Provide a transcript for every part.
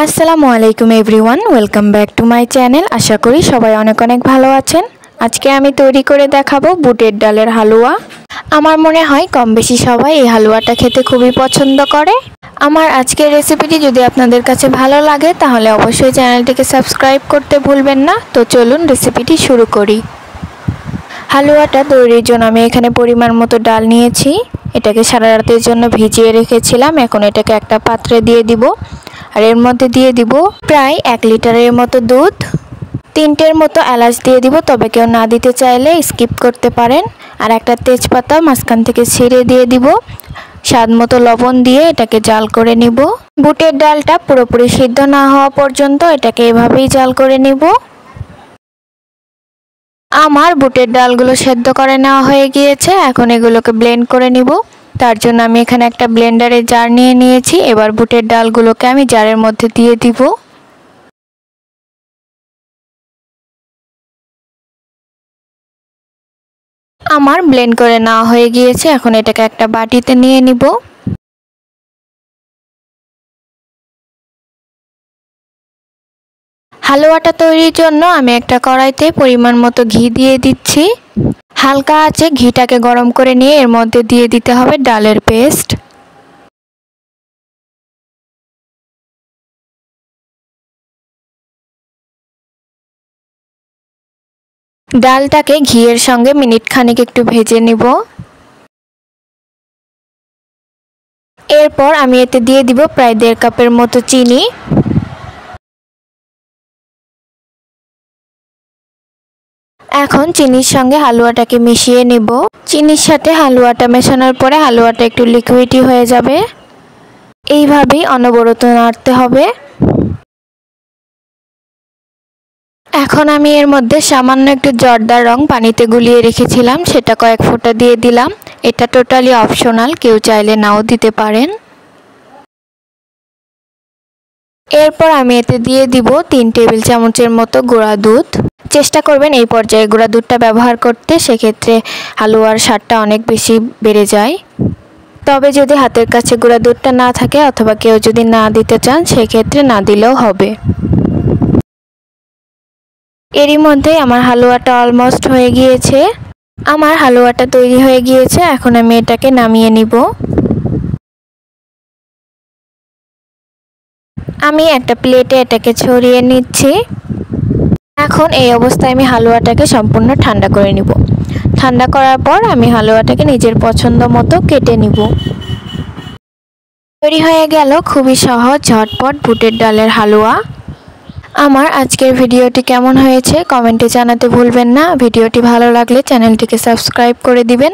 আসসালামু আলাইকুম everyone, welcome back to my channel. আশা করি সবাই অনেক অনেক ভালো আছেন। আজকে আমি তৈরি করে দেখাবো বুটের ডালের হালুয়া। আমার মনে হয় কম বেশি সবাই এই হালুয়াটা খেতে খুবই পছন্দ করে। আমার আজকের রেসিপিটি যদি আপনাদের কাছে ভালো লাগে তাহলে অবশ্যই চ্যানেলটিকে সাবস্ক্রাইব করতে ভুলবেন না। তো চলুন রেসিপিটি শুরু করি। হালুয়াটা তৈরির জন্য আমি এখানে পরিমাণ মতো ডাল নিয়েছি। এটাকে সারা রাতের জন্য ভিজিয়ে রেখেছিলাম। এখন এটাকে একটা পাত্রে দিয়ে দিব, আর এর মধ্যে দিয়ে দিব প্রায় 1 লিটারের মতো দুধ। 3টের মতো এলাচ দিয়ে দিব, তবে কেউ না দিতে চাইলে স্কিপ করতে পারেন। আর একটা তেজপাতা মাঝখান থেকে ছিঁড়ে দিয়ে দিব। স্বাদ মতো লবণ দিয়ে এটাকে জাল করে নিব। বুটের ডালটা পুরোপুরি সিদ্ধ না হওয়া পর্যন্ত এটাকে এভাবেই জাল করে নিব। আমার বুটের ডালগুলো সেদ্ধ করে নেওয়া হয়ে গিয়েছে। এখন এগুলোকে ব্লেন্ড করে নিব। তার জন্য আমি এখানে একটা ব্লেন্ডারের জার নিয়ে নিয়েছি। এবার বুটের ডালগুলোকে আমি জারের মধ্যে দিয়ে দিব। আমার ব্লেন্ড করে নেওয়া হয়ে গিয়েছে। এখন এটাকে একটা বাটিতে নিয়ে নিব। হালুয়াটা তৈরির জন্য আমি একটা কড়াইতে পরিমাণ মতো ঘি দিয়ে দিচ্ছি। হালকা আঁচে ঘিটাকে গরম করে নিয়ে এর মধ্যে দিয়ে দিতে হবে ডালের পেস্ট। ডালটাকে ঘিয়ের সঙ্গে মিনিট খানিক একটু ভেজে নিব। এরপর আমি এতে দিয়ে দিব প্রায় 1.5 কাপের মতো চিনি। এখন চিনির সঙ্গে হালুয়াটাকে মিশিয়ে নিব। চিনির সাথে হালুয়াটা মেশানোর পরে হালুয়াটা একটু লিকুইডি হয়ে যাবে। এইভাবেই অনবরত নাড়তে হবে। এখন আমি এর মধ্যে সামান্য একটু জর্দার রং পানিতে গুলিয়ে রেখেছিলাম, সেটা কয়েক ফোঁটা দিয়ে দিলাম। এটা টোটালি অপশনাল, কেউ চাইলে নাও দিতে পারেন। এরপর আমি এতে দিয়ে দিব 3 টেবিল চামচের মতো গুঁড়া দুধ। চেষ্টা করবেন এই পর্যায়ে গুঁড়া দুধটা ব্যবহার করতে, সেক্ষেত্রে হালুয়ার স্বাদটা অনেক বেশি বেড়ে যায়। তবে যদি হাতের কাছে গুঁড়া দুধটা না থাকে অথবা কেউ যদি না দিতে চান সেক্ষেত্রে না দিলেও হবে। এরই মধ্যে আমার হালুয়াটা অলমোস্ট হয়ে গিয়েছে। আমার হালুয়াটা তৈরি হয়ে গিয়েছে। এখন আমি এটাকে নামিয়ে নিব। আমি একটা প্লেটে এটাকে ছড়িয়ে নিচ্ছি। এখন এই অবস্থায় আমি হালুয়াটাকে সম্পূর্ণ ঠান্ডা করে নিব। ঠান্ডা করার পর আমি হালুয়াটাকে নিজের পছন্দ মতো কেটে নিব। তৈরি হয়ে গেল খুবই সহজ ঝটপট বুটের ডালের হালুয়া। আমার আজকের ভিডিওটি কেমন হয়েছে কমেন্টে জানাতে ভুলবেন না। ভিডিওটি ভালো লাগলে চ্যানেলটিকে সাবস্ক্রাইব করে দিবেন।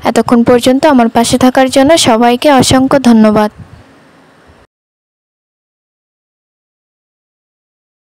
এতক্ষণ পর্যন্ত আমার পাশে থাকার জন্য সবাইকে অসংখ্য ধন্যবাদ।